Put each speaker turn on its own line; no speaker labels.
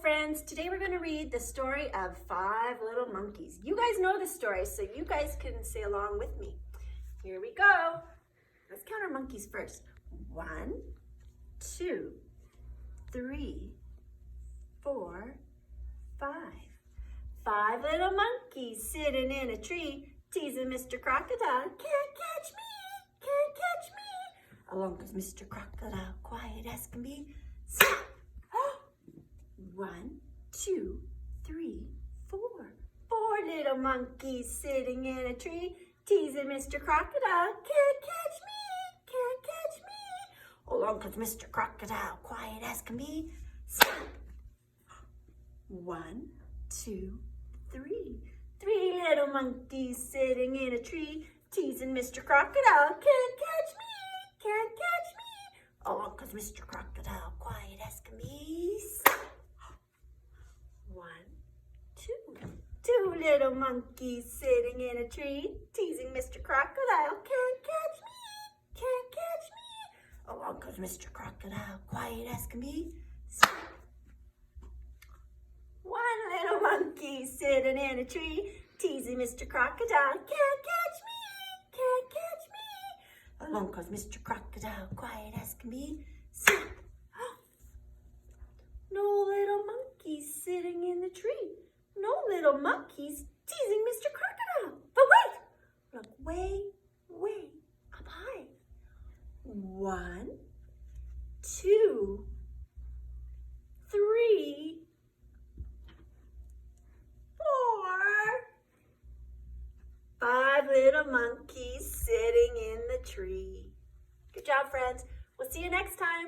friends. Today we're going to read the story of 5 little monkeys. You guys know the story, so you guys can say along with me. Here we go. Let's count our monkeys first. 1, 2, 3, 4, 5. 5 little monkeys sitting in a tree, teasing Mr. Crocodile. Can't catch me, can't catch me. Along comes Mr. Crocodile, quiet as can be. Stop. 1, 2, 3, 4. 4 little monkeys sitting in a tree, teasing Mr. Crocodile. Can't catch me, can't catch me. Along comes Mr. Crocodile, quiet as can be. Stop. 1, 2, 3. 3 little monkeys sitting in a tree, teasing Mr. Crocodile. Can't catch me, can't catch me. Along comes Mr. Crocodile, quiet as can be. Stop. 1, 2. 2 little monkeys sitting in a tree, teasing Mr. Crocodile. Can't catch me, can't catch me. Along comes Mr. Crocodile, quiet as can be. Stop. 1 little monkey sitting in a tree, teasing Mr. Crocodile. Can't catch me, can't catch me. Along comes Mr. Crocodile, quiet as can be. Stop. No little monkeys sitting in the tree. No little monkeys teasing Mr. Crocodile. But wait! Look way, way up high. 1, 2, 3, 4. 5 little monkeys sitting in the tree. Good job, friends. We'll see you next time.